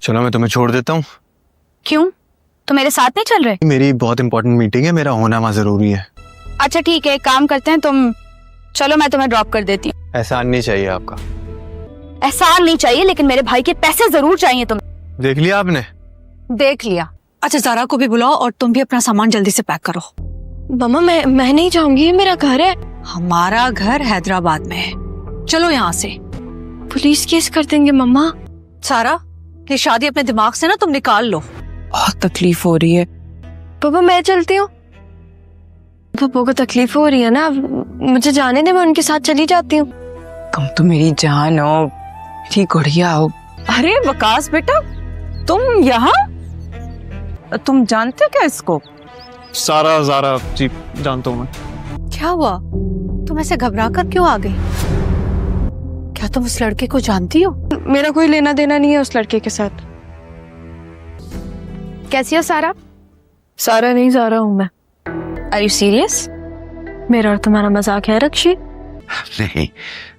चलो मैं तुम्हें छोड़ देता हूँ। क्यों, तो मेरे साथ नहीं चल रहे? मेरी बहुत इंपॉर्टेंट मीटिंग है, मेरा होना वहाँ जरूरी है। अच्छा ठीक है, एक काम करते हैं, तुम चलो मैं तुम्हें ड्रॉप कर देती हूँ। एहसान नहीं चाहिए आपका। एहसान नहीं चाहिए, लेकिन मेरे भाई के पैसे जरूर चाहिए तुम्हें। देख लिया आपने? देख लिया। अच्छा ज़ारा को भी बुलाओ और तुम भी अपना सामान जल्दी से पैक करो। मम्मा मैं नहीं जाऊंगी, ये मेरा घर है। हमारा घर हैदराबाद में है, चलो यहाँ से। पुलिस केस कर देंगे मम्मा। सारा, ये शादी अपने दिमाग से ना तुम निकाल लो। बहुत तकलीफ हो रही है। पापा मैं चलती हूँ। पापा को तकलीफ हो रही है ना, मुझे जाने दे, मैं उनके साथ चली जाती हूँ। तुम तो मेरी जान हो, मेरी गुड़िया हो। अरे वकास बेटा, तुम यहाँ? तुम जानते हो क्या इसको? सारा ज़ारा जी जानता हूँ मैं। क्या हुआ, तुम ऐसे घबरा कर क्यों आ गई? क्या तुम उस लड़के को जानती हो? मेरा कोई लेना देना नहीं है उस लड़के के साथ। कैसी हो सारा? सारा नहीं, ज़ारा हूँ मैं। Are you serious? मेरा और तुम्हारा मजाक है रक्षी? नहीं,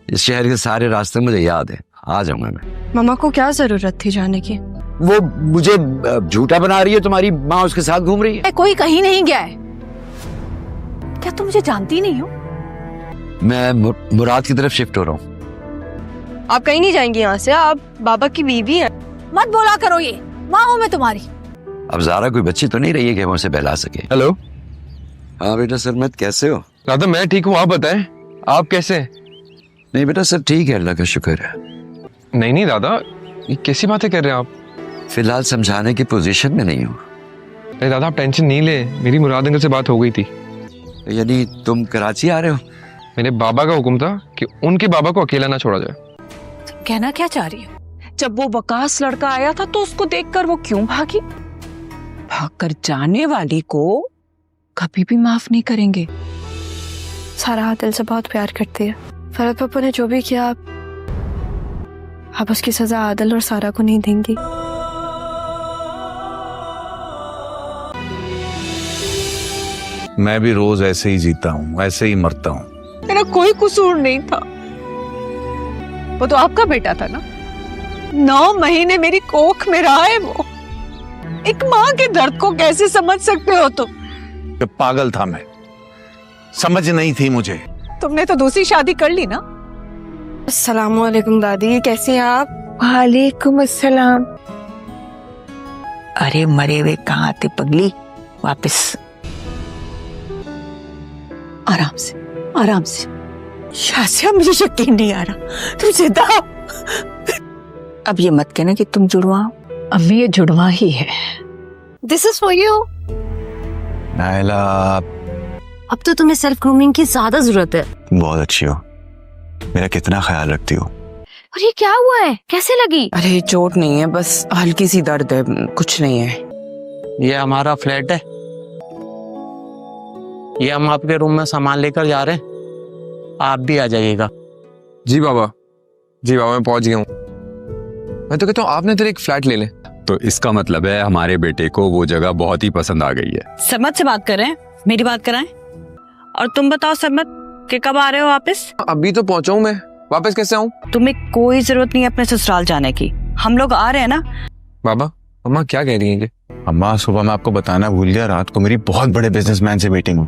इस शहर के सारे रास्ते मुझे याद है, आ जाऊंगा मैं। मामा को क्या जरूरत थी जाने की? वो मुझे झूठा बना रही है, तुम्हारी माँ उसके साथ घूम रही है। कोई कहीं नहीं गया है। क्या तुम मुझे जानती नहीं हो? मैं मुराद की तरफ शिफ्ट हो रहा हूँ। आप कहीं नहीं जाएंगी यहाँ से, आप बाबा की बीवी हैं। मत बोला करो ये, माँ हूँ मैं तुम्हारी। अब ज़ारा कोई बच्ची तो नहीं रही है कि हम उसे बहला सके। हेलो। हाँ बेटा सरमत, कैसे हो? दादा मैं ठीक हूँ, आप बताएं आप कैसे? नहीं बेटा सब ठीक है, अल्लाह का शुक्र है। नहीं दादा, ये कैसी बातें कर रहे हैं आप? फिलहाल समझाने की पोजीशन में नहीं हूँ। अरे दादा आप टेंशन नहीं ले, मेरी मुराद अंकल से बात हो गई थी। यानी तुम कराची आ रहे हो? मेरे बाबा का हुक्म था कि उनके बाबा को अकेला ना छोड़ा जाए। तुम कहना क्या चाह रही हो? जब वो वकास लड़का आया था तो उसको देखकर वो क्यों भागी? भागकर जाने वाली को कभी भी माफ नहीं करेंगे। सारा दिल से बहुत प्यार करती है। फरहत पापा ने जो भी किया, आप उसकी सजा आदिल और सारा को नहीं देंगी। मैं भी रोज ऐसे ही जीता हूँ, ऐसे ही मरता हूँ। मेरा कोई कसूर नहीं था, वो तो आपका बेटा था ना। 9 महीने मेरी कोख में रहा है वो। एक माँ के दर्द को कैसे समझ सकते हो तुम? पागल था मैं, समझ नहीं थी मुझे। तुमने तो दूसरी शादी कर ली ना। अस्सलामुअलैकुम दादी, कैसी हैं आप? वालेकुम अस्सलाम। अरे मरे हुए कहाँ थे पगली, वापस। आराम से, आराम से। शासिया मुझे यकीन नहीं आ रहा, तुम जिंदा हो। अब ये मत कहना कि तुम जुड़वा हो। अम्मी ये जुड़वा ही है। This is for you. Naila अब तो तुम्हें सेल्फ ग्रूमिंग की ज्यादा जरूरत है। बहुत अच्छी हो, मेरा कितना ख्याल रखती हो। और ये क्या हुआ है, कैसे लगी? अरे चोट नहीं है, बस हल्की सी दर्द है, कुछ नहीं है। ये हमारा फ्लैट है, ये हम आपके रूम में सामान लेकर जा रहे हैं, आप भी आ जाइएगा। जी बाबा, जी बाबा मैं पहुंच गया हूँ। मैं तो कहता हूँ आपने तेरे एक फ्लैट ले ले। तो इसका मतलब है हमारे बेटे को वो जगह बहुत ही पसंद आ गई है। सरमत से बात कर रहे हैं, मेरी बात कराएं। और तुम बताओ सरमत कि कब आ रहे हो वापस? अभी तो पहुंचा हूँ मैं, वापस कैसे आऊँ? तुम्हें कोई जरूरत नहीं है अपने ससुराल जाने की, हम लोग आ रहे हैं ना। बाबा अम्मा क्या कह रही है ये? अम्मा सुबह मैं आपको बताना भूल गया, रात को मेरी बहुत बड़े बिजनेसमैन से मीटिंग हुई।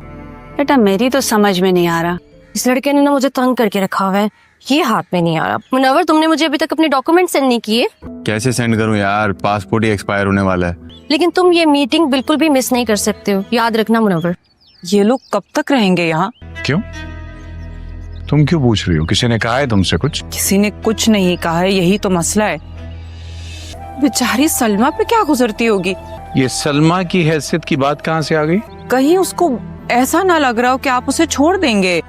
बेटा मेरी तो समझ में नहीं आ रहा, इस लड़के ने ना मुझे तंग करके रखा हुआ है, ये हाथ में नहीं आ रहा। मुनव्वर तुमने मुझे अभी तक अपने डॉक्यूमेंट सेंड नहीं किए। कैसे सेंड करूं यार, पासपोर्ट ही एक्सपायर होने वाला है। लेकिन तुम ये मीटिंग बिल्कुल भी मिस नहीं कर सकते हो, याद रखना मुनव्वर। ये लोग कब तक रहेंगे यहाँ? क्यों, तुम क्यों पूछ रही हो? किसी ने कहा है तुमसे कुछ? किसी ने कुछ नहीं कहा है, यही तो मसला है। बेचारी सलमा पे क्या गुजरती होगी। ये सलमा की हैसियत की बात कहाँ से आ गई? कहीं उसको ऐसा ना लग रहा हो कि आप उसे छोड़ देंगे।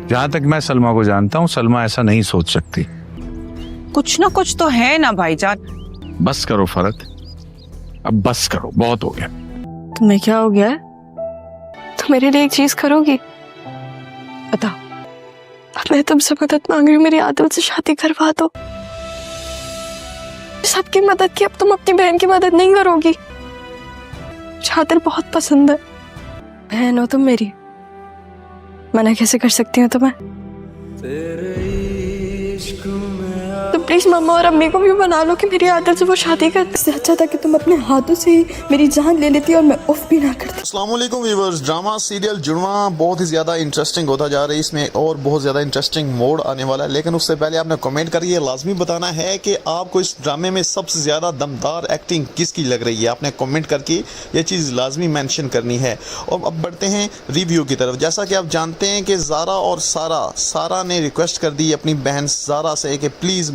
जहाँ तक मैं सलमा को जानता हूँ, सलमा ऐसा नहीं सोच सकती। कुछ ना कुछ तो है ना भाईजान। बस करो फरत, अब बस करो, बहुत हो गया। तुम्हें क्या हो गया है? तुम मेरे लिए एक चीज करोगी? बताओ। मैं तुमसे मदद मांग रही हूँ, मेरी आदिल से शादी करवा दो। सबकी मदद की, अब तुम अपनी बहन की मदद नहीं करोगी। आदिल बहुत पसंद है, बहन हो तुम मेरी, मना कैसे कर सकती हूँ तुम्हें? तुम प्लीज मम्मा और अम्मी को भी बना लो कि मेरी आदत से वो शादी कर। इससे अच्छा था कि तुम अपने हाथों से ही मेरी जान ले लेती और मैं उफ भी ना करती। अस्सलाम वालेकुम व्यूअर्स, ड्रामा सीरियल जुड़वा बहुत ही ज़्यादा इंटरेस्टिंग होता जा रहा है। इसमें और बहुत ज़्यादा इंटरेस्टिंग मोड आने वाला है, लेकिन उससे पहले आपने कमेंट करिए, लाजमी बताना है कि आपको इस ड्रामे में सबसे ज़्यादा दमदार एक्टिंग किसकी लग रही है। आपने कमेंट करके ये चीज़ लाजमी मेंशन करनी है। और अब बढ़ते हैं रिव्यू की तरफ। जैसा कि आप जानते हैं कि ज़ारा और सारा ने रिक्वेस्ट कर दी अपनी बहन ज़ारा से कि प्लीज़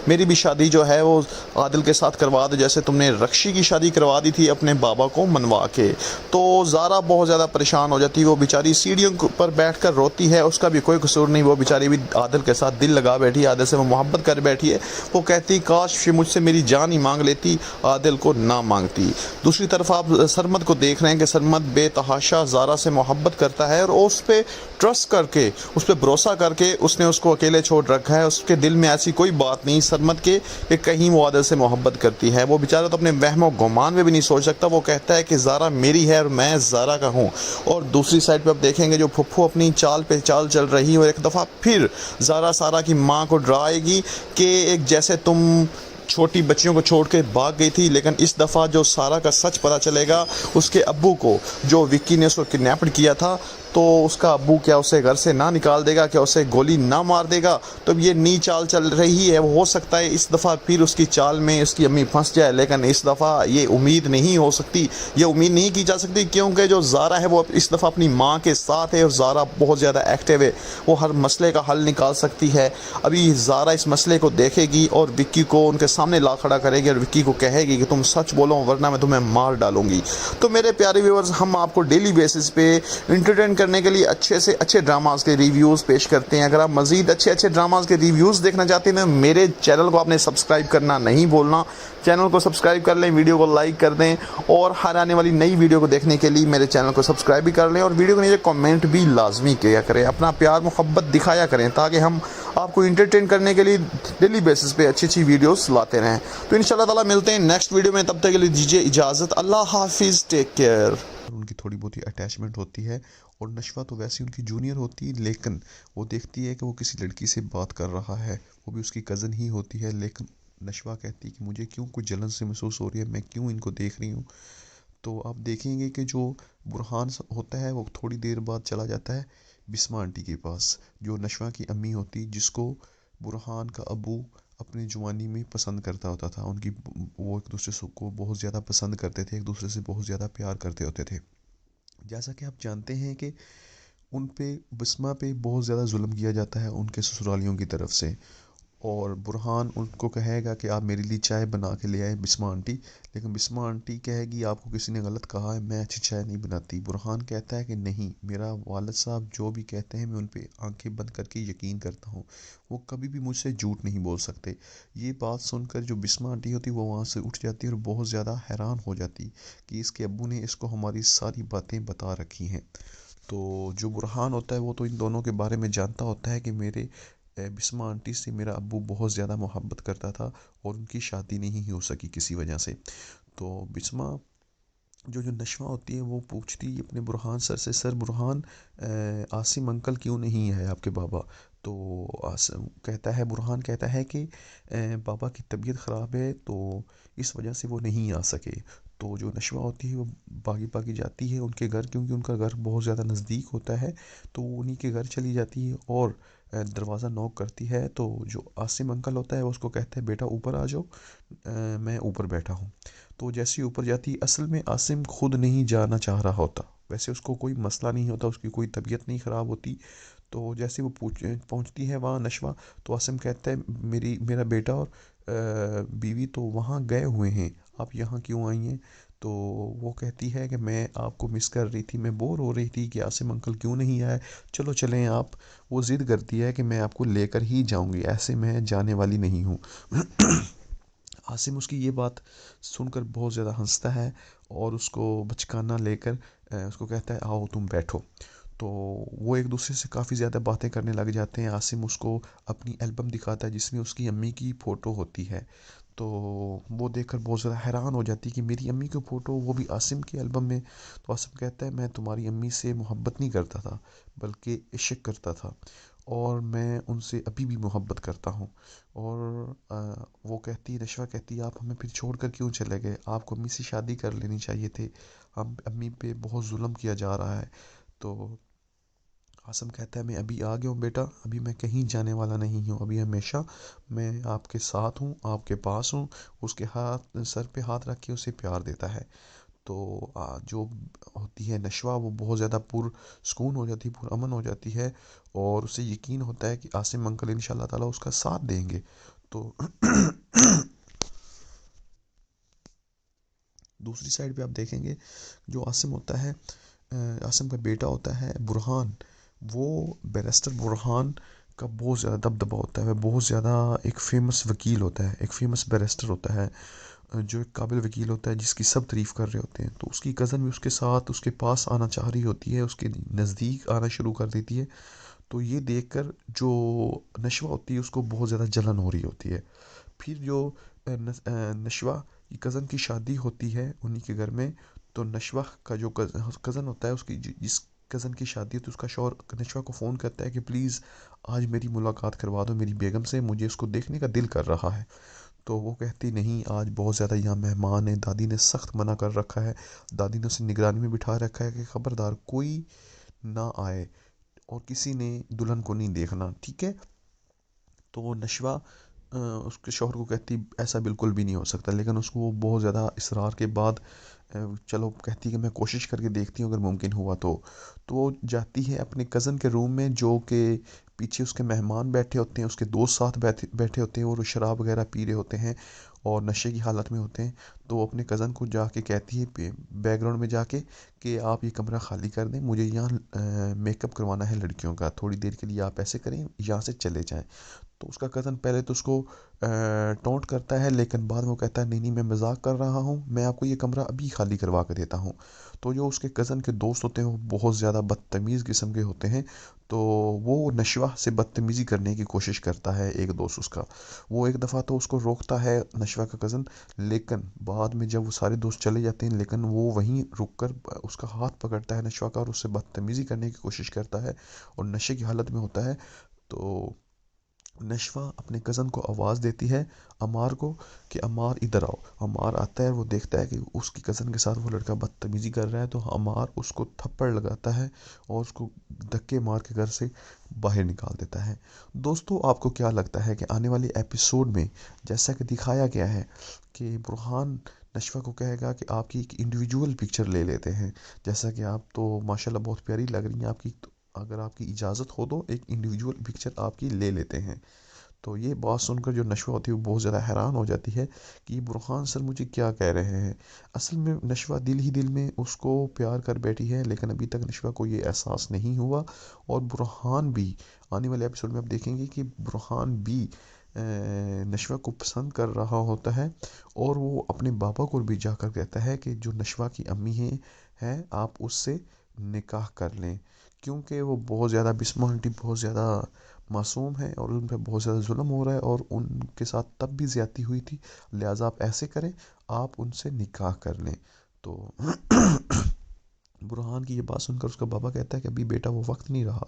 मेरी भी शादी जो है वो आदिल के साथ करवा दो, जैसे तुमने रक्षी की शादी करवा दी थी अपने बाबा को मनवा के। तो ज़ारा बहुत ज़्यादा परेशान हो जाती है, वो बेचारी सीढ़ियों पर बैठकर रोती है। उसका भी कोई कसूर नहीं, वो बेचारी भी आदिल के साथ दिल लगा बैठी है, आदिल से वो मोहब्बत कर बैठी है। वो कहती काश मुझसे मेरी जान ही मांग लेती, आदिल को ना मांगती। दूसरी तरफ आप सरमद को देख रहे हैं कि सरमद बेतहाशा ज़ारा से मोहब्बत करता है और उस पर ट्रस्ट करके, उस पर भरोसा करके उसने उसको अकेले छोड़ रखा है। उसके दिल में ऐसी कोई बात नहीं सरमद के कि कहीं वो आदिल से मोहब्बत करती है। वो बेचारा तो अपने वहमो गुमान में भी नहीं सोच सकता। वो कहता है कि ज़ारा मेरी है और मैं ज़ारा का हूँ। और दूसरी साइड पे आप देखेंगे जो फुफ्फू अपनी चाल पे चाल चल रही है और एक दफ़ा फिर ज़ारा सारा की माँ को डराएगी कि एक जैसे तुम छोटी बच्चियों को छोड़ के भाग गई थी, लेकिन इस दफ़ा जो सारा का सच पता चलेगा उसके अब्बू को, जो विक्की ने उसको किडनैप किया था, तो उसका अब्बू क्या उसे घर से ना निकाल देगा, क्या उसे गोली ना मार देगा। तो ये नी चाल चल रही है। वो हो सकता है इस दफ़ा फिर उसकी चाल में उसकी अम्मी फंस जाए, लेकिन इस दफ़ा ये उम्मीद नहीं हो सकती, ये उम्मीद नहीं की जा सकती, क्योंकि जो ज़ारा है वो इस दफ़ा अपनी माँ के साथ है और ज़ारा बहुत ज़्यादा एक्टिव है। वो हर मसले का हल निकाल सकती है। अभी ज़ारा इस मसले को देखेगी और विक्की को उनके सामने ला खड़ा करेगी और विक्की को कहेगी कि तुम सच बोलो वरना मैं तुम्हें मार डालूंगी। तो मेरे प्यारे व्यूअर्स, हम आपको डेली बेसिस पे एंटरटेन करने के लिए अच्छे से अच्छे ड्रामास के रिव्यूज़ पेश करते हैं। अगर आप मज़ीद अच्छे अच्छे ड्रामास के रिव्यूज़ देखना चाहते हैं, मेरे चैनल को आपने सब्सक्राइब करना नहीं भूलना। चैनल को सब्सक्राइब कर लें, वीडियो को लाइक कर दें और हर आने वाली नई वीडियो को देखने के लिए मेरे चैनल को सब्सक्राइब भी कर लें और वीडियो को नीचे कमेंट भी लाजमी किया करें। अपना प्यार मोहब्बत दिखाया करें ताकि हम आपको एंटरटेन करने के लिए डेली बेसिस पे अच्छी अच्छी वीडियोस लाते रहें। तो इंशाल्लाह ताला मिलते हैं नेक्स्ट वीडियो में, तब तक के लिए दीजिए इजाज़त। अल्लाह हाफिज़, टेक केयर। उनकी थोड़ी बहुत ही अटैचमेंट होती है और नशवा तो वैसे उनकी जूनियर होती है, लेकिन वो देखती है कि वो किसी लड़की से बात कर रहा है, वो भी उसकी कज़न ही होती है। लेकिन नशवा कहती है कि मुझे क्यों कुछ जलन से महसूस हो रही है, मैं क्यों इनको देख रही हूँ। तो आप देखेंगे कि जो बुरहान होता है वो थोड़ी देर बाद चला जाता है बिस्मा आंटी के पास, जो नशवा की अम्मी होती, जिसको बुरहान का अबू अपनी जवानी में पसंद करता होता था। उनकी वो एक दूसरे को बहुत ज़्यादा पसंद करते थे, एक दूसरे से बहुत ज़्यादा प्यार करते होते थे। जैसा कि आप जानते हैं कि उन पे बिस्मा पे बहुत ज़्यादा जुल्म किया जाता है उनके ससुरालियों की तरफ से, और बुरहान उनको कहेगा कि आप मेरे लिए चाय बना के ले आए बिस्मा आंटी, लेकिन बिस्मा आंटी कहेगी आपको किसी ने गलत कहा है, मैं अच्छी चाय नहीं बनाती। बुरहान कहता है कि नहीं, मेरा वालिद साहब जो भी कहते हैं मैं उन पे आंखें बंद करके यकीन करता हूँ, वो कभी भी मुझसे झूठ नहीं बोल सकते। ये बात सुनकर जो बिस्मा आंटी होती वो वहाँ से उठ जाती और बहुत ज़्यादा हैरान हो जाती कि इसके अब्बू ने इसको हमारी सारी बातें बता रखी हैं। तो जो बुरहान होता है वो तो इन दोनों के बारे में जानता होता है कि मेरे बिस्मा आंटी से मेरा अब्बू बहुत ज़्यादा मोहब्बत करता था और उनकी शादी नहीं हो सकी किसी वजह से। तो बिस्मा जो नशवा होती है वो पूछती अपने बुरहान सर से, सर बुरहान आसिम अंकल क्यों नहीं है आपके बाबा। तो बुरहान कहता है कि बाबा की तबीयत ख़राब है तो इस वजह से वो नहीं आ सके। तो जो नशवा होती है वो भागी जाती है उनके घर, क्योंकि उनका घर बहुत ज़्यादा नज़दीक होता है, तो उन्हीं के घर चली जाती है और दरवाज़ा नॉक करती है। तो जो आसिम अंकल होता है वो उसको कहता है बेटा ऊपर आ जाओ, मैं ऊपर बैठा हूँ। तो जैसे ही ऊपर जाती, असल में आसिम खुद नहीं जाना चाह रहा होता, वैसे उसको कोई मसला नहीं होता, उसकी कोई तबीयत नहीं ख़राब होती। तो जैसे वो पहुँचती है वहाँ नशवा, तो आसिम कहता है मेरा बेटा और बीवी तो वहाँ गए हुए हैं, आप यहाँ क्यों आई हैं। तो वो कहती है कि मैं आपको मिस कर रही थी, मैं बोर हो रही थी कि आसिम अंकल क्यों नहीं आए, चलो चलें आप। वो ज़िद करती है कि मैं आपको लेकर ही जाऊंगी, ऐसे मैं जाने वाली नहीं हूँ। आसिम उसकी ये बात सुनकर बहुत ज़्यादा हंसता है और उसको बचकाना लेकर उसको कहता है आओ तुम बैठो। तो वो एक दूसरे से काफ़ी ज़्यादा बातें करने लग जाते हैं। आसिम उसको अपनी एल्बम दिखाता है जिसमें उसकी अम्मी की फ़ोटो होती है। तो वो देखकर बहुत ज़्यादा हैरान हो जाती है कि मेरी अम्मी की फ़ोटो, वो भी आसिम की एल्बम में। तो आसिम कहता है मैं तुम्हारी अम्मी से मोहब्बत नहीं करता था बल्कि इश्क करता था। और मैं उनसे अभी भी मोहब्बत करता हूँ। और वो कहती है, नशवा कहती है, आप हमें फिर छोड़कर क्यों चले गए, आपको अम्मी से शादी कर लेनी चाहिए थे, हम अम्मी पे बहुत जुल्म किया जा रहा है। तो आसिम कहता है, मैं अभी आ गया हूँ बेटा, अभी मैं कहीं जाने वाला नहीं हूँ, अभी हमेशा मैं आपके साथ हूँ, आपके पास हूँ। उसके हाथ सर पे हाथ रख के उसे प्यार देता है। तो जो होती है नशवा, वो बहुत ज़्यादा पुरसुकून हो जाती है, पुरअमन हो जाती है, और उसे यकीन होता है कि आसिम अंकल इंशाल्लाह ताला उसका साथ देंगे। तो दूसरी साइड पे आप देखेंगे, जो आसिम होता है, आसिम का बेटा होता है बुरहान, वो बैरिस्टर बुरहान का बहुत ज़्यादा दबदबा होता है। वह बहुत ज़्यादा एक फ़ेमस वकील होता है, एक फ़ेमस बैरिस्टर होता है, जो एक काबिल वकील होता है, जिसकी सब तारीफ़ कर रहे होते हैं। तो उसकी कज़न भी उसके साथ उसके पास आना चाह रही होती है, उसके नज़दीक आना शुरू कर देती है। तो ये देखकर जो नशवा होती है उसको बहुत ज़्यादा जलन हो रही होती है। फिर जो नशवा की कज़न की शादी होती है उन्हीं के घर में, तो नशवा का जो कज़न होता है, उसकी जिस कज़न की शादी होती है, उसका शौहर नशवा को फ़ोन करता है कि प्लीज़ आज मेरी मुलाकात करवा दो मेरी बेगम से, मुझे उसको देखने का दिल कर रहा है। तो वो कहती, नहीं, आज बहुत ज़्यादा यहाँ मेहमान हैं, दादी ने सख्त मना कर रखा है, दादी ने उसे निगरानी में बिठा रखा है कि ख़बरदार कोई ना आए और किसी ने दुल्हन को नहीं देखना, ठीक है। तो वो नशवा उसके शौहर को कहती, ऐसा बिल्कुल भी नहीं हो सकता, लेकिन उसको वो बहुत ज़्यादा इसरार के बाद चलो कहती है कि मैं कोशिश करके देखती हूँ अगर मुमकिन हुआ तो वो जाती है अपने कज़न के रूम में, जो कि पीछे उसके मेहमान बैठे होते हैं, उसके दोस्त साथ बैठे होते हैं, और वो शराब वगैरह पी रहे होते हैं और नशे की हालत में होते हैं। तो वो अपने कज़न को जाके कहती है बैकग्राउंड में जाके कि आप ये कमरा खाली कर दें, मुझे यहाँ मेकअप करवाना है लड़कियों का, थोड़ी देर के लिए आप ऐसे करें, यहाँ से चले जाएं। तो उसका कज़न पहले तो उसको टोंट करता है, लेकिन बाद में वो कहता है, नहीं नहीं, मैं मजाक कर रहा हूँ, मैं आपको ये कमरा अभी खाली करवा कर देता हूँ। तो जो उसके कज़न के दोस्त होते हैं वो बहुत ज़्यादा बदतमीज़ किस्म के होते हैं। तो वो नशवा से बदतमीज़ी करने की कोशिश करता है एक दोस्त उसका। वो एक दफ़ा तो उसको रोकता है नशवा का कज़न, लेकिन बाद में जब वो सारे दोस्त चले जाते हैं, लेकिन वो वहीं रुक कर उसका हाथ पकड़ता है नशवा का, और उससे बदतमीज़ी करने की कोशिश करता है, और नशे की हालत में होता है। तो नशवा अपने कज़न को आवाज़ देती है, अमार को, कि अमार इधर आओ। अमार आता है, वो देखता है कि उसकी कज़न के साथ वो लड़का बदतमीज़ी कर रहा है, तो अमार उसको थप्पड़ लगाता है और उसको धक्के मार के घर से बाहर निकाल देता है। दोस्तों, आपको क्या लगता है कि आने वाले एपिसोड में जैसा कि दिखाया गया है कि बुरहान नशवा को कहेगा कि आपकी एक इंडिविजुअल पिक्चर ले लेते हैं, जैसा कि आप तो माशाल्लाह बहुत प्यारी लग रही हैं आपकी, तो अगर आपकी इजाज़त हो तो एक इंडिविजुअल पिक्चर आपकी ले लेते हैं। तो ये बात सुनकर जो नशवा होती है वो बहुत ज़्यादा हैरान हो जाती है कि बुरहान सर मुझे क्या कह रहे हैं। असल में नशवा दिल ही दिल में उसको प्यार कर बैठी है, लेकिन अभी तक नशवा को ये एहसास नहीं हुआ। और बुरहान भी आने वाले एपिसोड में आप देखेंगे कि बुरहान भी नशवा को पसंद कर रहा होता है, और वो अपने बाबा को भी जाकर कहता है कि जो नशवा की अम्मी है आप उससे निकाह कर लें, क्योंकि वो बहुत ज़्यादा बिस्मा आंटी बहुत ज़्यादा मासूम है और उन पर बहुत ज़्यादा जुल्म हो रहा है, और उनके साथ तब भी ज़्यादती हुई थी, लिहाजा आप ऐसे करें, आप उनसे निकाह कर लें। तो बुरहान की ये बात सुनकर उसका बाबा कहता है कि अभी बेटा वो वक्त नहीं रहा,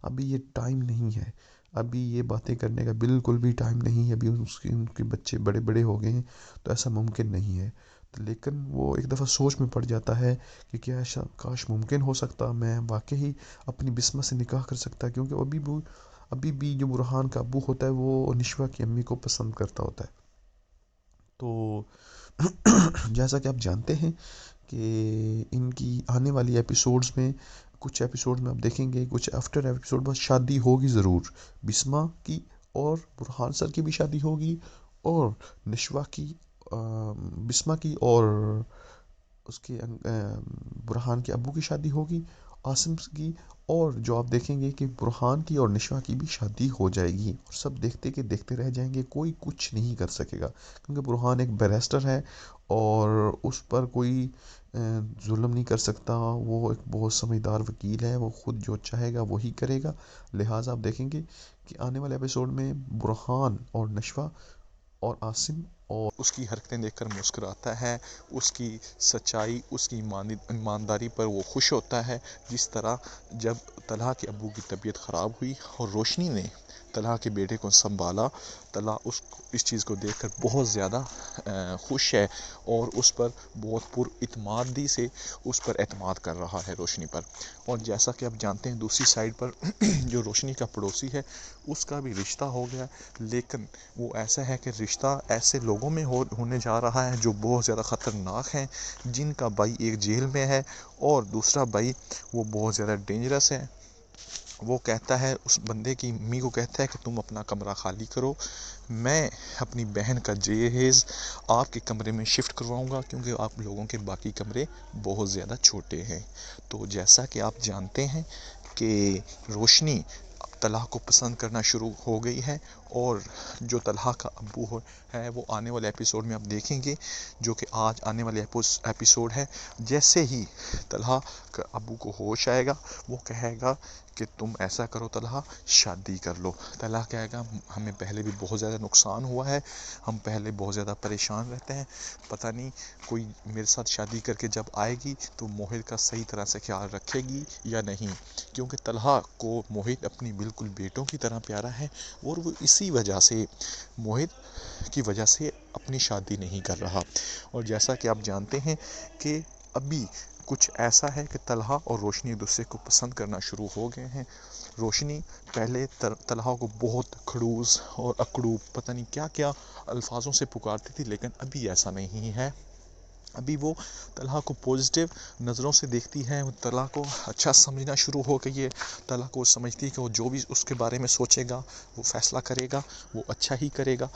अभी ये टाइम नहीं है, अभी ये बातें करने का बिल्कुल भी टाइम नहीं है, अभी उनके बच्चे बड़े बड़े हो गए हैं, तो ऐसा मुमकिन नहीं है। तो लेकिन वो एक दफ़ा सोच में पड़ जाता है कि क्या ऐसा काश मुमकिन हो सकता, मैं वाकई अपनी बिस्मा से निकाह कर सकता, क्योंकि अभी भी जो बुरहान का अबू होता है वो नशवा की अम्मी को पसंद करता होता है। तो जैसा कि आप जानते हैं कि इनकी आने वाली एपिसोड्स में, कुछ एपिसोड में आप देखेंगे, कुछ आफ्टर एपिसोड बस शादी होगी ज़रूर, बिस्मा की और बुरहान सर की भी शादी होगी, और नशवा की, बिस्मा की और उसके बुरहान के अब्बू की शादी होगी, आसिम की, और जो आप देखेंगे कि बुरहान की और निशवा की भी शादी हो जाएगी, और सब देखते के देखते रह जाएंगे, कोई कुछ नहीं कर सकेगा, क्योंकि बुरहान एक बैरिस्टर है और उस पर कोई जुल्म नहीं कर सकता, वो एक बहुत समझदार वकील है, वो ख़ुद जो चाहेगा वही करेगा। लिहाजा आप देखेंगे कि आने वाले एपिसोड में बुरहान और नशवा और आसिम और उसकी हरकतें देखकर मुस्कुराता है, उसकी सच्चाई, उसकी ईमानदारी पर वो खुश होता है। जिस तरह जब तलहा के अब्बू की तबीयत ख़राब हुई और रोशनी ने तलहा के बेटे को संभाला, तलहा इस चीज़ को देखकर बहुत ज़्यादा खुश है और उस पर बहुत पुरइत्मादी से उस पर एतमाद कर रहा है रोशनी पर। और जैसा कि आप जानते हैं दूसरी साइड पर जो रोशनी का पड़ोसी है उसका भी रिश्ता हो गया, लेकिन वो ऐसा है कि रिश्ता ऐसे लोगों में होने जा रहा है जो बहुत ज़्यादा ख़तरनाक हैं, जिनका भाई एक जेल में है और दूसरा भाई वो बहुत ज़्यादा डेंजरस है। वो कहता है, उस बंदे की अम्मी को कहता है कि तुम अपना कमरा खाली करो, मैं अपनी बहन का जहेज़ आपके कमरे में शिफ्ट करवाऊंगा क्योंकि आप लोगों के बाकी कमरे बहुत ज़्यादा छोटे हैं। तो जैसा कि आप जानते हैं कि रोशनी तलहा को पसंद करना शुरू हो गई है और जो तलहा का अब्बू है वो आने वाले एपिसोड में आप देखेंगे, जो कि आज आने वाले एपिसोड है। जैसे ही तलहा का अब्बू को होश आएगा वो कहेगा कि तुम ऐसा करो तलहा, शादी कर लो। तलहा कहेगा हमें पहले भी बहुत ज़्यादा नुकसान हुआ है, हम पहले बहुत ज़्यादा परेशान रहते हैं, पता नहीं कोई मेरे साथ शादी करके जब आएगी तो मोहित का सही तरह से ख्याल रखेगी या नहीं, क्योंकि तलहा को मोहित अपनी बिल्कुल बेटों की तरह प्यारा है और वो इसी वजह से मोहित की वजह से अपनी शादी नहीं कर रहा। और जैसा कि आप जानते हैं कि अभी कुछ ऐसा है कि तलहा और रोशनी एक दूसरे को पसंद करना शुरू हो गए हैं। रोशनी पहले तलहा को बहुत खड़ूस और अकड़ू पता नहीं क्या क्या अल्फाजों से पुकारती थी, लेकिन अभी ऐसा नहीं है। अभी वो तलहा को पॉजिटिव नज़रों से देखती है, वो तलहा को अच्छा समझना शुरू हो गई है। तलहा को समझती है कि वो जो भी उसके बारे में सोचेगा, वो फैसला करेगा, वो अच्छा ही करेगा।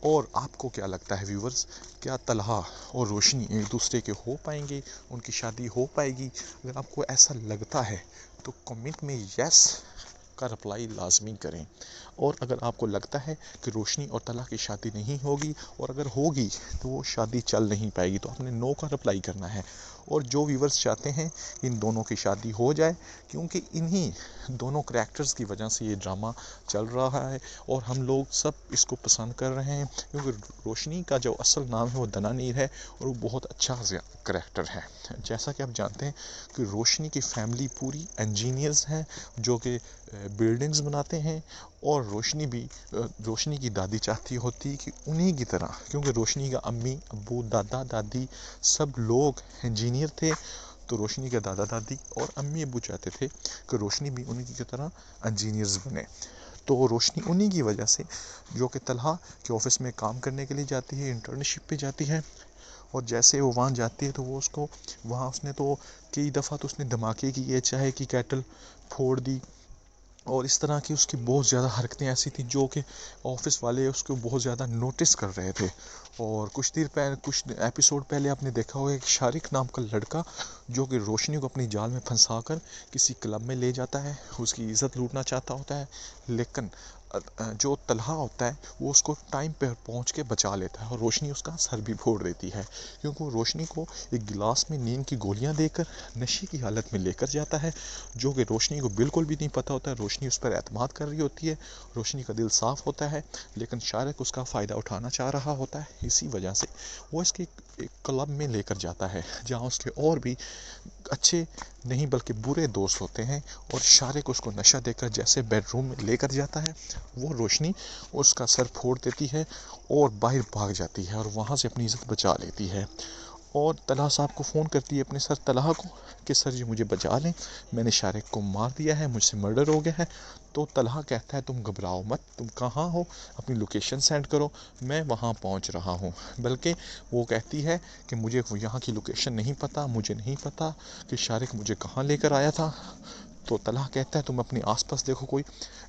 और आपको क्या लगता है व्यूवर्स, क्या तलहा और रोशनी एक दूसरे के हो पाएंगे, उनकी शादी हो पाएगी? अगर आपको ऐसा लगता है तो कमेंट में यस का रिप्लाई लाजमी करें। और अगर आपको लगता है कि रोशनी और तलहा की शादी नहीं होगी और अगर होगी तो वो शादी चल नहीं पाएगी, तो आपने नो का रिप्लाई करना है। और जो व्यूवर्स चाहते हैं इन दोनों की शादी हो जाए, क्योंकि इन्हीं दोनों करैक्टर्स की वजह से ये ड्रामा चल रहा है और हम लोग सब इसको पसंद कर रहे हैं, क्योंकि रोशनी का जो असल नाम है वो दनानीर है और वो बहुत अच्छा करैक्टर है। जैसा कि आप जानते हैं कि रोशनी की फैमिली पूरी इंजीनियर्स हैं जो कि बिल्डिंग्स बनाते हैं, और रोशनी की दादी चाहती होती कि उन्हीं की तरह, क्योंकि रोशनी का अम्मी अब्बू दादा दादी सब लोग इंजीनियर थे, तो रोशनी के दादा दादी और अम्मी अब्बू चाहते थे कि रोशनी भी उन्हीं की तरह इंजीनियर्स बने। तो रोशनी उन्हीं की वजह से, जो कि तलहा के ऑफिस में काम करने के लिए जाती है, इंटर्नशिप पे जाती है, और जैसे वो वहाँ जाती है तो वो उसको वहाँ उसने तो कई दफ़ा तो उसने धमाके किए, चाहे कि केटल फोड़ दी, और इस तरह की उसकी बहुत ज़्यादा हरकतें ऐसी थी जो कि ऑफिस वाले उसको बहुत ज़्यादा नोटिस कर रहे थे। और कुछ एपिसोड पहले आपने देखा होगा कि शारिक नाम का लड़का जो कि रोशनी को अपनी जाल में फंसा कर किसी क्लब में ले जाता है, उसकी इज़्ज़त लूटना चाहता होता है, लेकिन जो तलहा होता है वो उसको टाइम पर पहुंच के बचा लेता है और रोशनी उसका सर भी फोड़ देती है, क्योंकि वो रोशनी को एक गिलास में नींद की गोलियां देकर नशे की हालत में लेकर जाता है, जो कि रोशनी को बिल्कुल भी नहीं पता होता है। रोशनी उस पर एतमाद कर रही होती है, रोशनी का दिल साफ़ होता है, लेकिन शारिक उसका फ़ायदा उठाना चाह रहा होता है। इसी वजह से वो इसके एक क्लब में लेकर जाता है जहाँ उसके और भी अच्छे नहीं बल्कि बुरे दोस्त होते हैं, और शारिक उसको नशा देकर जैसे बेडरूम में लेकर जाता है, वो रोशनी उसका सर फोड़ देती है और बाहर भाग जाती है और वहाँ से अपनी इज़्ज़त बचा लेती है। और तलहा साहब को फ़ोन करती है अपने सर तलहा को कि सर जी मुझे बचा लें, मैंने शारिक को मार दिया है, मुझसे मर्डर हो गया है। तो तलहा कहता है तुम घबराओ मत, तुम कहाँ हो, अपनी लोकेशन सेंड करो, मैं वहाँ पहुँच रहा हूँ। बल्कि वो कहती है कि मुझे यहाँ की लोकेशन नहीं पता, मुझे नहीं पता कि शारिक मुझे कहाँ लेकर आया था। तो तलहा कहता है तुम अपने आसपास देखो, कोई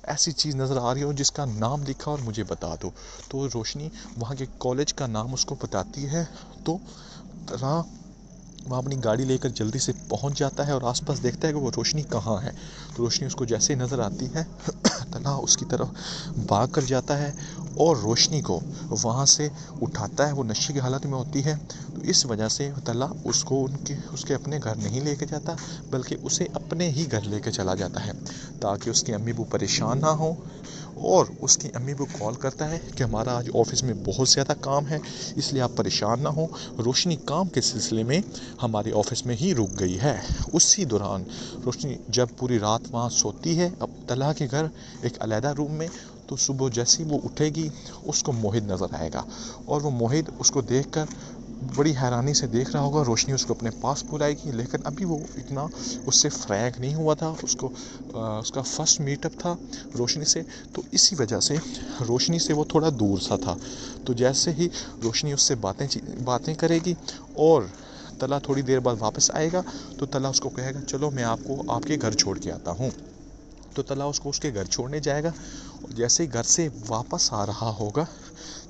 ऐसी चीज़ नज़र आ रही हो जिसका नाम लिखा और मुझे बता दो। तो रोशनी वहाँ के कॉलेज का नाम उसको बताती है, तो तलहा वहाँ अपनी गाड़ी लेकर जल्दी से पहुँच जाता है और आसपास देखता है कि वो रोशनी कहाँ है। तो रोशनी उसको जैसे ही नज़र आती है तलहा उसकी तरफ भाग कर जाता है और रोशनी को वहाँ से उठाता है। वो नशे की हालत में होती है, तो इस वजह से तलहा उसको उसके अपने घर नहीं लेके जाता, बल्कि उसे अपने ही घर लेके चला जाता है ताकि उसके अम्मी अब्बू परेशान ना हो और उसकी अम्मी को कॉल करता है कि हमारा आज ऑफिस में बहुत ज़्यादा काम है, इसलिए आप परेशान ना हो। रोशनी काम के सिलसिले में हमारे ऑफिस में ही रुक गई है। उसी दौरान रोशनी जब पूरी रात वहाँ सोती है अब तलहा के घर एक अलहदा रूम में, तो सुबह जैसे ही वो उठेगी उसको मोहित नज़र आएगा और वो मोहित उसको देखकर बड़ी हैरानी से देख रहा होगा। रोशनी उसको अपने पास बुलाएगी, लेकिन अभी वो इतना उससे फ्रैंक नहीं हुआ था, उसको उसका फर्स्ट मीटअप था रोशनी से, तो इसी वजह से रोशनी से वो थोड़ा दूर सा था। तो जैसे ही रोशनी उससे बातें करेगी और तला थोड़ी देर बाद वापस आएगा, तो तला उसको कहेगा चलो मैं आपको आपके घर छोड़ के आता हूँ। तो तला उसको उसके घर छोड़ने जाएगा और जैसे ही घर से वापस आ रहा होगा,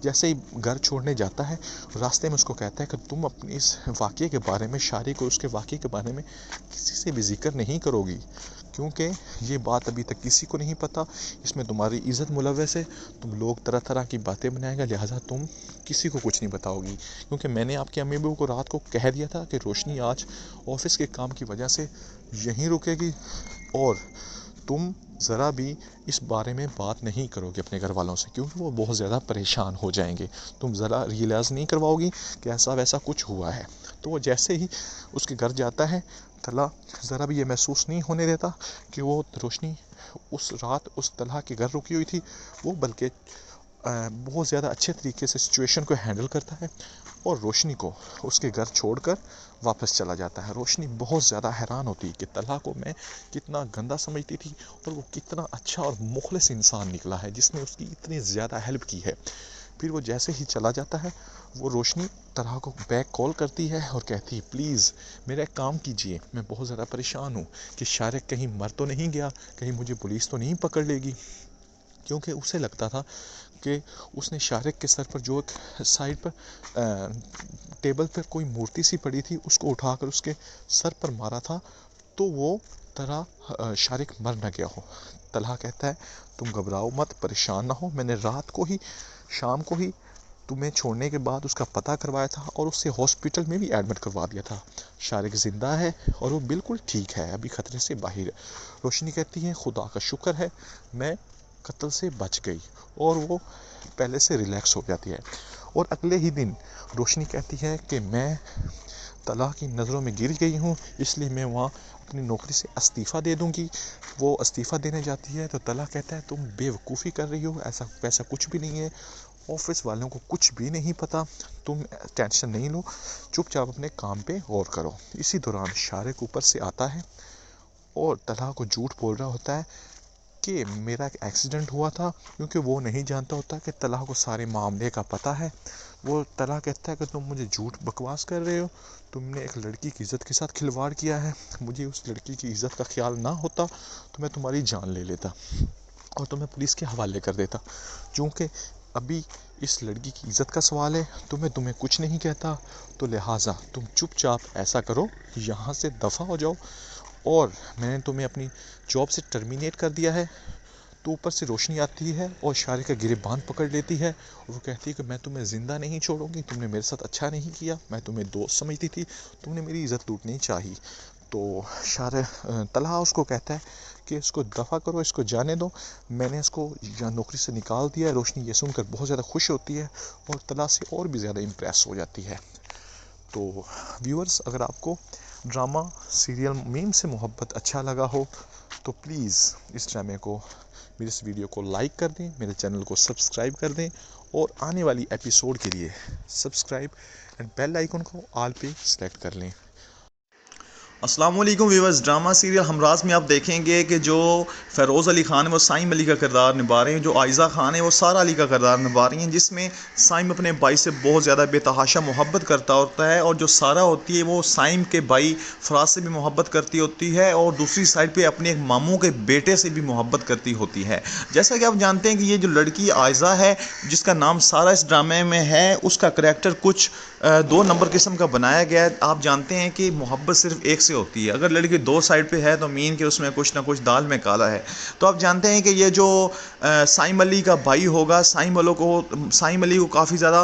जैसे ही घर छोड़ने जाता है, रास्ते में उसको कहता है कि तुम अपनी इस वाक़ये के बारे में, शारी को उसके वाक़ये के बारे में किसी से भी जिक्र नहीं करोगी, क्योंकि ये बात अभी तक किसी को नहीं पता, इसमें तुम्हारी इज़्ज़त मुलव्वस है, तुम लोग तरह तरह की बातें बनाएगा, लिहाजा तुम किसी को कुछ नहीं बताओगी। क्योंकि मैंने आपके अम्मी अब्बू को रात को कह दिया था कि रोशनी आज ऑफिस के काम की वजह से यहीं रुकेगी और तुम ज़रा भी इस बारे में बात नहीं करोगे अपने घर वालों से, क्योंकि वो बहुत ज़्यादा परेशान हो जाएंगे। तुम ज़रा रियलाइज़ नहीं करवाओगी कि ऐसा वैसा कुछ हुआ है। तो वो जैसे ही उसके घर जाता है, तला ज़रा भी ये महसूस नहीं होने देता कि वो रोशनी उस रात उस तलहा के घर रुकी हुई थी, वो बल्कि बहुत ज़्यादा अच्छे तरीके से सिचुएशन को हैंडल करता है और रोशनी को उसके घर छोड़कर वापस चला जाता है। रोशनी बहुत ज़्यादा हैरान होती है कि तलहा को मैं कितना गंदा समझती थी और वो कितना अच्छा और मुखलिस इंसान निकला है जिसने उसकी इतनी ज़्यादा हेल्प की है। फिर वो जैसे ही चला जाता है, वो रोशनी तलहा को बैक कॉल करती है और कहती है प्लीज़ मेरा एक काम कीजिए, मैं बहुत ज़्यादा परेशान हूँ कि शारिक कहीं मर तो नहीं गया, कहीं मुझे पुलिस तो नहीं पकड़ लेगी। क्योंकि उसे लगता था कि उसने शारिक के सर पर जो एक साइड पर टेबल पर कोई मूर्ति सी पड़ी थी उसको उठाकर उसके सर पर मारा था, तो वो तरह शारिक मर न गया हो। तलहा कहता है तुम घबराओ मत, परेशान ना हो, मैंने रात को ही शाम को ही तुम्हें छोड़ने के बाद उसका पता करवाया था और उससे हॉस्पिटल में भी एडमिट करवा दिया था। शारिक ज़िंदा है और वो बिल्कुल ठीक है, अभी ख़तरे से बाहर है। रोशनी कहती है खुदा का शुक्र है मैं कत्ल से बच गई, और वो पहले से रिलैक्स हो जाती है। और अगले ही दिन रोशनी कहती है कि मैं तलहा की नज़रों में गिर गई हूँ, इसलिए मैं वहाँ अपनी नौकरी से इस्तीफ़ा दे दूँगी। वो इस्तीफ़ा देने जाती है तो तलहा कहता है तुम बेवकूफ़ी कर रही हो, ऐसा वैसा कुछ भी नहीं है, ऑफिस वालों को कुछ भी नहीं पता, तुम टेंशन नहीं लो, चुपचाप अपने काम पे गौर करो। इसी दौरान शारिक ऊपर से आता है और तलहा को झूठ बोल रहा होता है कि मेरा एक एक्सीडेंट हुआ था, क्योंकि वो नहीं जानता होता कि तलहा को सारे मामले का पता है। वो तलहा कहता है कि तुम मुझे झूठ बकवास कर रहे हो, तुमने एक लड़की की इज़्ज़त के साथ खिलवाड़ किया है, मुझे उस लड़की की इज़्ज़त का ख्याल ना होता तो मैं तुम्हारी जान ले लेता और तुम्हें पुलिस के हवाले कर देता। चूँकि अभी इस लड़की की इज़्ज़त का सवाल है तो मैं तुम्हें कुछ नहीं कहता, तो लिहाजा तुम चुपचाप ऐसा करो यहाँ से दफ़ा हो जाओ, और मैंने तुम्हें अपनी जॉब से टर्मिनेट कर दिया है। तो ऊपर से रोशनी आती है और शारिक का गिरबान पकड़ लेती है और वो कहती है कि मैं तुम्हें ज़िंदा नहीं छोड़ूंगी, तुमने मेरे साथ अच्छा नहीं किया, मैं तुम्हें दोस्त समझती थी, तुमने मेरी इज़्ज़त लूटनी चाहिए। तो तलहा उसको कहता है कि इसको दफ़ा करो, इसको जाने दो, मैंने इसको नौकरी से निकाल दिया। रोशनी ये सुनकर बहुत ज़्यादा खुश होती है और तलहा से और भी ज़्यादा इम्प्रेस हो जाती है। तो व्यूअर्स, अगर आपको ड्रामा सीरियल मीम से मोहब्बत अच्छा लगा हो तो प्लीज़ इस ड्रामे को, मेरे इस वीडियो को लाइक कर दें, मेरे चैनल को सब्सक्राइब कर दें और आने वाली एपिसोड के लिए सब्सक्राइब एंड बेल आइकन को ऑल पे सेलेक्ट कर लें। अस्सलाम वालेकुम व्यूअर्स, ड्रामा सीरियल हमराज में आप देखेंगे कि जो फ़ेरोज़ अली ख़ान है वो साइम अली का किरदार निभा रहे हैं, जो आयज़ा ख़ान है वो सारा अली का किरदार निभा रही हैं, जिसमें साइम अपने भाई से बहुत ज़्यादा बेतहाशा मोहब्बत करता होता है और जो सारा होती है वो साइम के भाई फराज से भी मोहब्बत करती होती है और दूसरी साइड पर अपने एक मामू के बेटे से भी मोहब्बत करती होती है। जैसा कि आप जानते हैं कि ये जो लड़की आयज़ा है जिसका नाम सारा इस ड्रामे में है, उसका करैक्टर कुछ दो नंबर किस्म का बनाया गया है। आप जानते हैं कि मोहब्बत सिर्फ एक से होती है, अगर लड़की दो साइड पे है तो मीन कि उसमें कुछ ना कुछ दाल में काला है। तो आप जानते हैं कि ये जो साइम अली का भाई होगा, साइम अली को काफ़ी ज़्यादा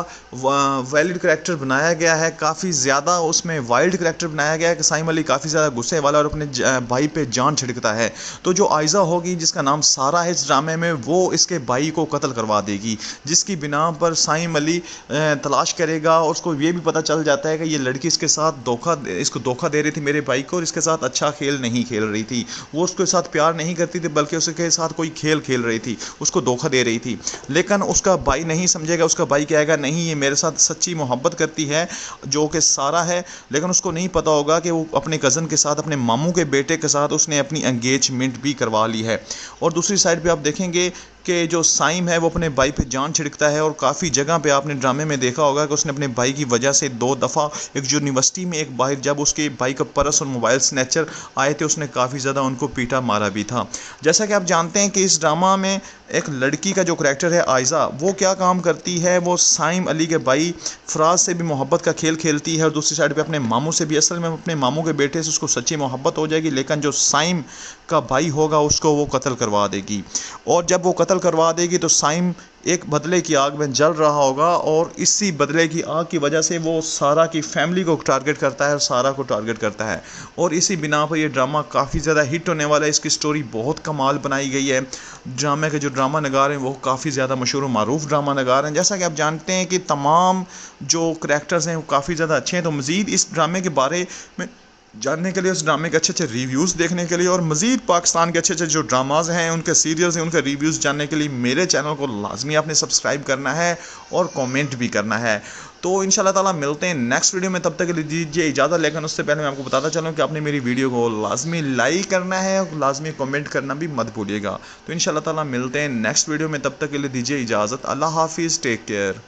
वैलिड करैक्टर बनाया गया है, काफ़ी ज़्यादा उसमें वाइल्ड करैक्टर बनाया गया है कि साइम अली काफ़ी ज़्यादा गुस्से वाला और अपने भाई पे जान छिड़कता है। तो जो आयज़ा होगी, जिसका नाम सारा है इस ड्रामे में, वो इसके भाई को कत्ल करवा देगी, जिसकी बिना पर साइम अली तलाश करेगा और उसको ये भी पता चल जाता है कि ये लड़की इसके साथ इसको धोखा दे रही थी मेरे भाई को, और इसके साथ अच्छा खेल नहीं खेल रही थी। वो उसके साथ प्यार नहीं करती थी बल्कि उसके साथ कोई खेल खेल रही थी, उसको धोखा दे रही थी। लेकिन उसका भाई नहीं समझेगा, उसका भाई कहेगा नहीं ये मेरे साथ सच्ची मोहब्बत करती है जो कि सारा है। लेकिन उसको नहीं पता होगा कि वो अपने कज़न के साथ, अपने मामू के बेटे के साथ उसने अपनी एंगेजमेंट भी करवा ली है। और दूसरी साइड पे आप देखेंगे कि जो साइम है वो अपने भाई पे जान छिड़कता है, और काफ़ी जगह पे आपने ड्रामे में देखा होगा कि उसने अपने भाई की वजह से 2 दफ़ा एक यूनिवर्सिटी में एक बाहर जब उसके भाई का पर्स और मोबाइल स्नैचर आए थे, उसने काफ़ी ज़्यादा उनको पीटा मारा भी था। जैसा कि आप जानते हैं कि इस ड्रामा में एक लड़की का जो करैक्टर है आयज़ा, वो क्या काम करती है, वो साइम अली के भाई फराज से भी मोहब्बत का खेल खेलती है, और दूसरी साइड पे अपने मामू से भी। असल में अपने मामू के बेटे से उसको सच्ची मोहब्बत हो जाएगी, लेकिन जो साइम का भाई होगा उसको वो कत्ल करवा देगी। और जब वो कत्ल करवा देगी तो साइम एक बदले की आग में जल रहा होगा, और इसी बदले की आग की वजह से वो सारा की फैमिली को टारगेट करता है और सारा को टारगेट करता है। और इसी बिना पर ये ड्रामा काफ़ी ज़्यादा हिट होने वाला है। इसकी स्टोरी बहुत कमाल बनाई गई है। ड्रामे के जो ड्रामा नगार हैं वो काफ़ी ज़्यादा मशहूर और मारूफ ड्रामा नगार हैं। जैसा कि आप जानते हैं कि तमाम जो करैक्टर्स हैं वो काफ़ी ज़्यादा अच्छे हैं। तो मज़ीद इस ड्रामे के बारे में जानने के लिए, उस ड्रामे के अच्छे अच्छे रिव्यूज़ देखने के लिए, और मज़ीद पाकिस्तान के अच्छे अच्छे जो ड्रामाज हैं, उनके सीरियल्स हैं, उनके रिव्यूज़ जानने के लिए मेरे चैनल को लाजमी आपने सब्सक्राइब करना है और कमेंट भी करना है। तो इंशाल्लाह ताला मिलते हैं नेक्स्ट वीडियो में, तब तक के लिए दीजिए इजाज़त। लेकिन उससे पहले मैं आपको बताता चलूँ कि आपने मेरी वीडियो को लाजमी लाइक करना है और लाजमी कमेंट करना भी मत भूलिएगा। तो इंशाल्लाह ताला मिलते हैं नेक्स्ट वीडियो में, तब तक के लिए दीजिए इजाज़त। अल्लाह हाफिज़, टेक केयर।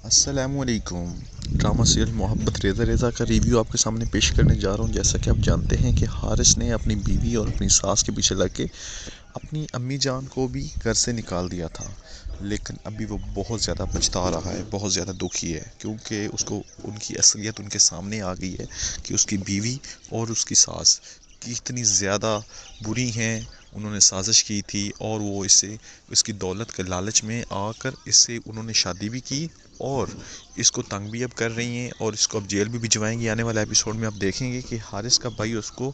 अस्सलामुअलैकुम। ड्रामा सीरियल मोहब्बत रेज़ा रेज़ा का रिव्यू आपके सामने पेश करने जा रहा हूँ। जैसा कि आप जानते हैं कि हारिस ने अपनी बीवी और अपनी सास के पीछे लग के अपनी अम्मी जान को भी घर से निकाल दिया था, लेकिन अभी वो बहुत ज़्यादा पछता रहा है, बहुत ज़्यादा दुखी है, क्योंकि उसको उनकी असलियत उनके सामने आ गई है कि उसकी बीवी और उसकी सास कितनी ज़्यादा बुरी हैं। उन्होंने साजिश की थी और वो इसकी दौलत के लालच में आकर इससे उन्होंने शादी भी की और इसको तंग भी अब कर रही हैं, और इसको अब जेल भी भिजवाएंगी। आने वाले एपिसोड में आप देखेंगे कि हारिस का भाई उसको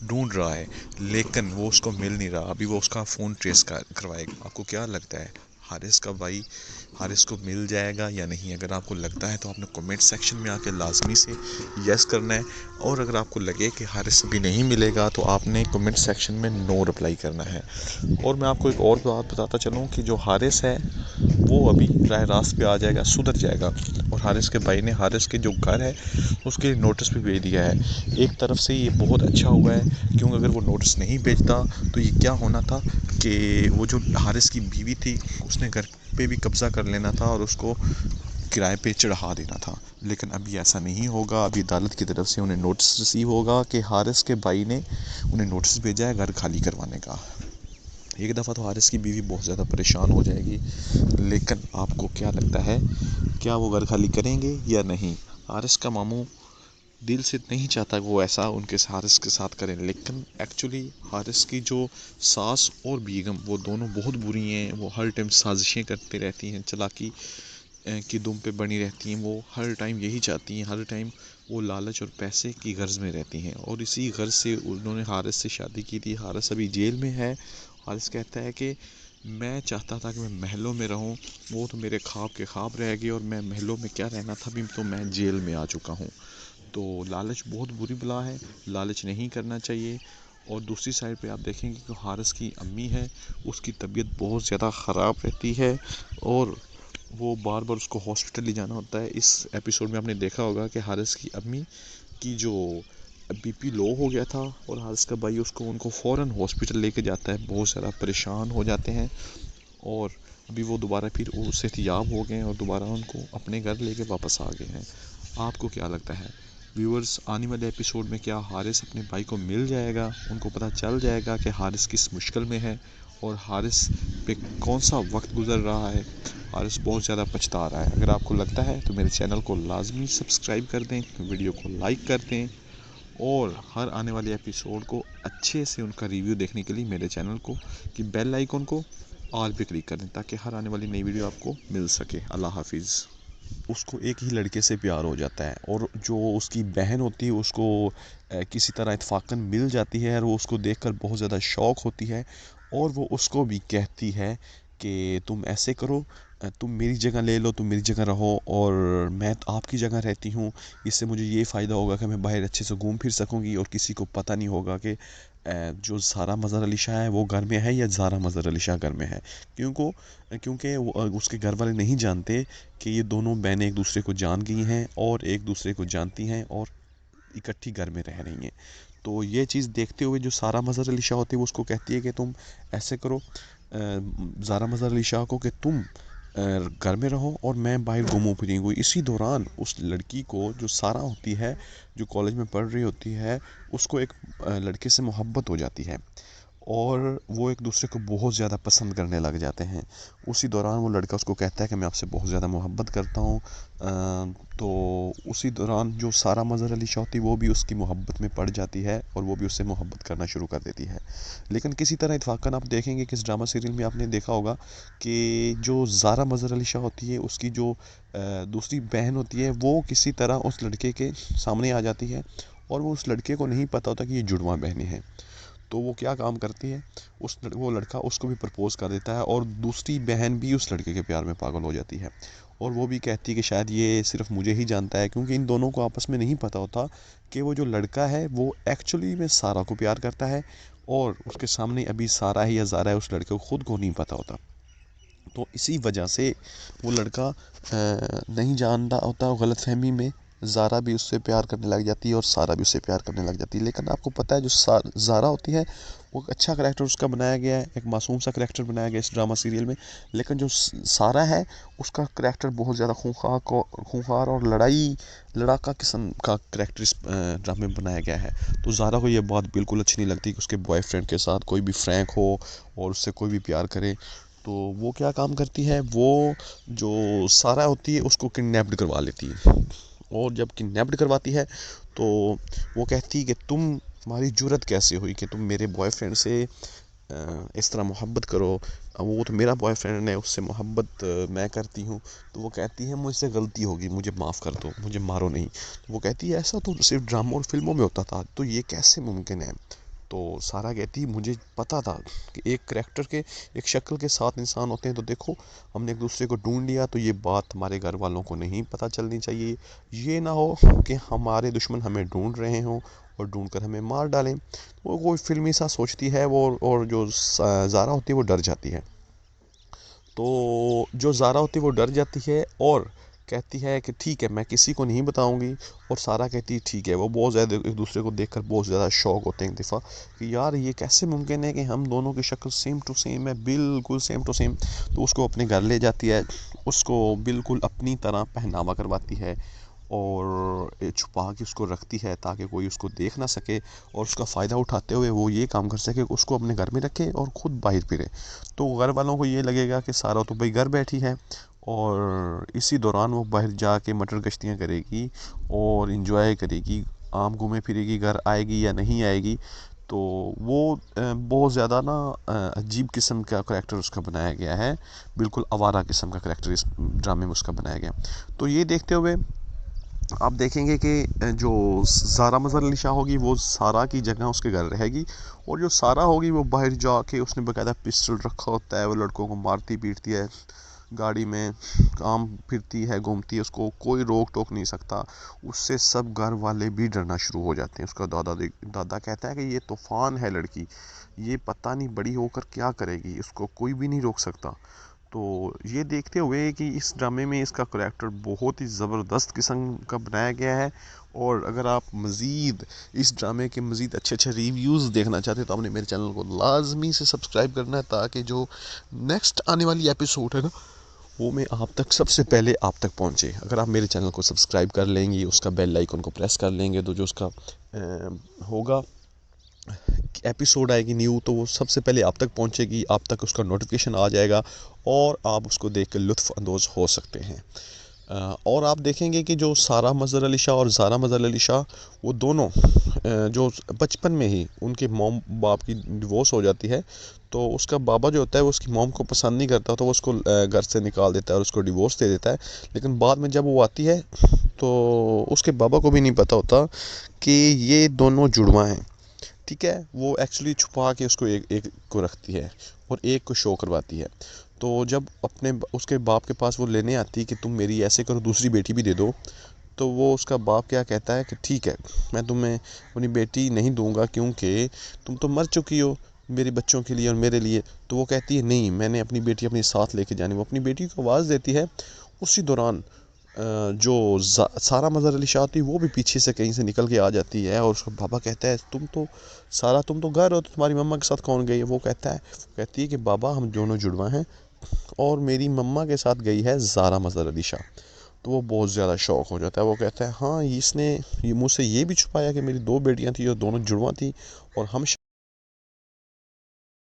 ढूंढ रहा है, लेकिन वो उसको मिल नहीं रहा। अभी वो उसका फ़ोन ट्रेस करवाएगा। आपको क्या लगता है, हारिस का भाई हारिस को मिल जाएगा या नहीं? अगर आपको लगता है तो आपने कमेंट सेक्शन में आके लाजमी से यस करना है, और अगर आपको लगे कि हारिस भी नहीं मिलेगा तो आपने कमेंट सेक्शन में नो रिप्लाई करना है। और मैं आपको एक और बात बताता चलूँ कि जो हारिस है वो अभी राह रास्त पे आ जाएगा, सुधर जाएगा। और हारिस के भाई ने हारिस के जो घर है उसके नोटिस भी भेज दिया है। एक तरफ से ये बहुत अच्छा हुआ है, क्योंकि अगर वो नोटिस नहीं भेजता तो ये क्या होना था कि वो जो हारिस की बीवी थी उसने घर पे भी कब्ज़ा कर लेना था और उसको किराए पे चढ़ा देना था। लेकिन अभी ऐसा नहीं होगा। अभी अदालत की तरफ से उन्हें नोटिस रिसीव होगा कि हारिस के भाई ने उन्हें नोटिस भेजा है घर खाली करवाने का। एक दफ़ा तो हारिस की बीवी बहुत ज़्यादा परेशान हो जाएगी, लेकिन आपको क्या लगता है, क्या वो घर खाली करेंगे या नहीं? हारिस का मामू दिल से नहीं चाहता कि वो ऐसा उनके हारिस के साथ करें, लेकिन एक्चुअली हारिस की जो सास और बेगम वो दोनों बहुत बुरी हैं। वो हर टाइम साजिशें करती रहती हैं, चालाकी की दुम पे बनी रहती हैं। वो हर टाइम यही चाहती हैं, हर टाइम वो लालच और पैसे की गर्ज में रहती हैं, और इसी गर्ज से उन्होंने हारिस से शादी की थी। हारिस अभी जेल में है। हारिस कहता है कि मैं चाहता था कि मैं महलों में रहूं, वो तो मेरे ख्वाब के ख्वाब रह गए, और मैं महलों में क्या रहना था, भी तो मैं जेल में आ चुका हूं। तो लालच बहुत बुरी बला है, लालच नहीं करना चाहिए। और दूसरी साइड पे आप देखेंगे कि हारिस की अम्मी है, उसकी तबीयत बहुत ज़्यादा ख़राब रहती है और वो बार बार उसको हॉस्पिटल ले जाना होता है। इस एपिसोड में आपने देखा होगा कि हारिस की अम्मी की जो बीपी लो हो गया था, और हारिस का भाई उनको फ़ौरन हॉस्पिटल लेके जाता है। बहुत ज़्यादा परेशान हो जाते हैं, और अभी वो दोबारा फिर सेहतियाब हो गए और दोबारा उनको अपने घर लेके वापस आ गए हैं। आपको क्या लगता है व्यूअर्स, आने वाले एपिसोड में क्या हारिस अपने भाई को मिल जाएगा? उनको पता चल जाएगा कि हारिस किस मुश्किल में है और हारिस पे कौन सा वक्त गुजर रहा है? आरिस बहुत ज़्यादा पछता रहा है। अगर आपको लगता है तो मेरे चैनल को लाजमी सब्सक्राइब कर दें, वीडियो को लाइक कर दें और हर आने वाले एपिसोड को अच्छे से उनका रिव्यू देखने के लिए मेरे चैनल को की बेल आइकन को ऑल पे क्लिक कर दें ताकि हर आने वाली नई वीडियो आपको मिल सके। अल्लाह हाफिज़। उसको एक ही लड़के से प्यार हो जाता है और जो उसकी बहन होती है उसको किसी तरह इत्फाकन मिल जाती है और वो उसको देखकर बहुत ज़्यादा शौक़ होती है और वो उसको भी कहती है कि तुम ऐसे करो, तुम मेरी जगह ले लो, तुम मेरी जगह रहो और मैं आपकी जगह रहती हूँ। इससे मुझे ये फ़ायदा होगा कि मैं बाहर अच्छे से घूम फिर सकूँगी और किसी को पता नहीं होगा कि जो ज़ारा मज़हर अली शाह है वो घर में है या ज़ारा मज़हर अली शाह घर में है। क्योंकि उसके घर वाले नहीं जानते कि ये दोनों बहनें एक दूसरे को जान गई हैं और एक दूसरे को जानती हैं और इकट्ठी घर में रह रही हैं। तो ये चीज़ देखते हुए जो ज़ारा मज़हर अली शाह होती है वो उसको कहती है कि तुम ऐसे करो ज़ारा मज़हर अली शाह को कि तुम घर में रहो और मैं बाहर घूमूं फिरूंगी। इसी दौरान उस लड़की को जो सारा होती है जो कॉलेज में पढ़ रही होती है उसको एक लड़के से मोहब्बत हो जाती है और वो एक दूसरे को बहुत ज़्यादा पसंद करने लग जाते हैं। उसी दौरान वो लड़का उसको कहता है कि मैं आपसे बहुत ज़्यादा मोहब्बत करता हूँ। तो उसी दौरान जो सारा मज़हर अली शाह थी वो भी उसकी मोहब्बत में पड़ जाती है और वो भी उससे मोहब्बत करना शुरू कर देती है। लेकिन किसी तरह इत्फाकन आप देखेंगे कि इस ड्रामा सीरियल में आपने देखा होगा कि जो ज़ारा मज़हर अली शाह होती है उसकी जो दूसरी बहन होती है वो किसी तरह उस लड़के के सामने आ जाती है और वो उस लड़के को नहीं पता होता कि ये जुड़वा बहनें हैं। तो वो क्या काम करती है, वो लड़का उसको भी प्रपोज़ कर देता है और दूसरी बहन भी उस लड़के के प्यार में पागल हो जाती है और वो भी कहती है कि शायद ये सिर्फ मुझे ही जानता है, क्योंकि इन दोनों को आपस में नहीं पता होता कि वो जो लड़का है वो एक्चुअली में सारा को प्यार करता है और उसके सामने अभी सारा है या ज़ारा है उस लड़के को खुद को नहीं पता होता। तो इसी वजह से वो लड़का नहीं जानता होता, गलतफहमी में ज़ारा भी उससे प्यार करने लग जाती है और सारा भी उससे प्यार करने लग जाती है। लेकिन आपको पता है जो ज़ारा होती है वो अच्छा करैक्टर उसका बनाया गया है, एक मासूम सा करैक्टर बनाया गया है इस ड्रामा सीरियल में। लेकिन जो सारा है उसका करैक्टर बहुत ज़्यादा खूंखार और लड़ाका किस्म का करैक्टर इस ड्रामे में बनाया गया है। तो ज़ारा को ये बात बिल्कुल अच्छी नहीं लगती कि उसके बॉयफ्रेंड के साथ कोई भी फ्रैंक हो और उससे कोई भी प्यार करे। तो वो क्या काम करती है, वो जो सारा होती है उसको किडनैप्ड करवा लेती है और जब किडनैप्ड करवाती है तो वो कहती है कि तुम्हारी जुर्रत कैसे हुई कि तुम मेरे बॉयफ्रेंड से इस तरह मोहब्बत करो, वो तो मेरा बॉयफ्रेंड है, उससे मोहब्बत मैं करती हूँ। तो वो कहती है मुझसे गलती होगी, मुझे माफ़ कर दो, मुझे मारो नहीं। तो वो कहती है ऐसा तो सिर्फ ड्रामा और फिल्मों में होता था, तो ये कैसे मुमकिन है। तो सारा कहती है मुझे पता था कि एक करैक्टर के एक शक्ल के 7 इंसान होते हैं, तो देखो हमने एक दूसरे को ढूंढ लिया, तो ये बात हमारे घर वालों को नहीं पता चलनी चाहिए। ये ना हो कि हमारे दुश्मन हमें ढूंढ रहे हों और ढूंढ कर हमें मार डालें। वो कोई फिल्मी सा सोचती है वो, और जो ज़ारा होती है वो डर जाती है। तो जो ज़ारा होती है वो डर जाती है और कहती है कि ठीक है मैं किसी को नहीं बताऊंगी, और सारा कहती है ठीक है। वो बहुत ज़्यादा एक दूसरे को देखकर बहुत ज़्यादा शौक होते हैं एक दफ़ा कि यार ये कैसे मुमकिन है कि हम दोनों की शक्ल सेम टू सेम है, बिल्कुल सेम टू सेम। तो उसको अपने घर ले जाती है, उसको बिल्कुल अपनी तरह पहनावा करवाती है और छुपा के उसको रखती है ताकि कोई उसको देख ना सके, और उसका फ़ायदा उठाते हुए वो ये काम कर सके उसको अपने घर में रखे और ख़ुद बाहर फिरे। तो घर वालों को ये लगेगा कि सारा तो भाई घर बैठी है और इसी दौरान वो बाहर जाके मटर गश्तियाँ करेगी और इन्जॉय करेगी, आम घूमे फिरेगी, घर आएगी या नहीं आएगी। तो वो बहुत ज़्यादा ना अजीब किस्म का करैक्टर उसका बनाया गया है, बिल्कुल आवारा किस्म का करैक्टर इस ड्रामे में उसका बनाया गया। तो ये देखते हुए आप देखेंगे कि जो ज़ारा मज़हर अली शाह होगी वो सारा की जगह उसके घर रहेगी, और जो सारा होगी वो बाहर जाके उसने बाकायदा पिस्टल रखा होता है, वो लड़कों को मारती पीटती है, गाड़ी में काम फिरती है, घूमती है, उसको कोई रोक टोक नहीं सकता। उससे सब घर वाले भी डरना शुरू हो जाते हैं। उसका दादा कहता है कि ये तूफ़ान है लड़की, ये पता नहीं बड़ी होकर क्या करेगी, इसको कोई भी नहीं रोक सकता। तो ये देखते हुए कि इस ड्रामे में इसका करैक्टर बहुत ही ज़बरदस्त किस्म का बनाया गया है, और अगर आप मज़ीद इस ड्रामे के मज़ीद अच्छे रिव्यूज़ देखना चाहते हैं तो आपने मेरे चैनल को लाजमी से सब्सक्राइब करना है, ताकि जो नेक्स्ट आने वाली एपिसोड है ना वो मैं आप तक सबसे पहले आप तक पहुंचे। अगर आप मेरे चैनल को सब्सक्राइब कर लेंगे, उसका बेल आइकन को प्रेस कर लेंगे, तो जो उसका होगा एपिसोड आएगी न्यू तो वो सबसे पहले आप तक पहुंचेगी, आप तक उसका नोटिफिकेशन आ जाएगा और आप उसको देख के लुत्फ़ अंदोज़ हो सकते हैं। और आप देखेंगे कि जो सारा मज़हर अली शाह और ज़ारा मज़हर अली शाह वो दोनों जो बचपन में ही उनके मॉम बाप की डिवोर्स हो जाती है, तो उसका बाबा जो होता है वो उसकी मॉम को पसंद नहीं करता, तो वो उसको घर से निकाल देता है और उसको डिवोर्स दे देता है। लेकिन बाद में जब वो आती है तो उसके बाबा को भी नहीं पता होता कि ये दोनों जुड़वा हैं, ठीक है। वो एक्चुअली छुपा के उसको एक को रखती है और एक को शो करवाती है। तो जब अपने उसके बाप के पास वो लेने आती है कि तुम मेरी ऐसे करो, दूसरी बेटी भी दे दो, तो वो उसका बाप क्या कहता है कि ठीक है, मैं तुम्हें अपनी बेटी नहीं दूंगा क्योंकि तुम तो मर चुकी हो मेरे बच्चों के लिए और मेरे लिए। तो वो कहती है नहीं, मैंने अपनी बेटी अपने साथ लेके जानी। वो अपनी बेटी को आवाज़ देती है। उसी दौरान जो सारा मज़हर अली शाह थी वो भी पीछे से कहीं से निकल के आ जाती है और उसका बाबा कहता है तुम तो घर हो, तो तुम्हारी मम्मा के साथ कौन गई है? वो कहती है कि बाबा हम दोनों जुड़वा हैं और मेरी मम्मा के साथ गई है ज़ारा मज़हर अली शाह। तो वो बहुत ज़्यादा शौक हो जाता है। वो कहता है हाँ, इसने मुझसे ये भी छुपाया कि मेरी 2 बेटियां थी जो दोनों जुड़वा थी और हम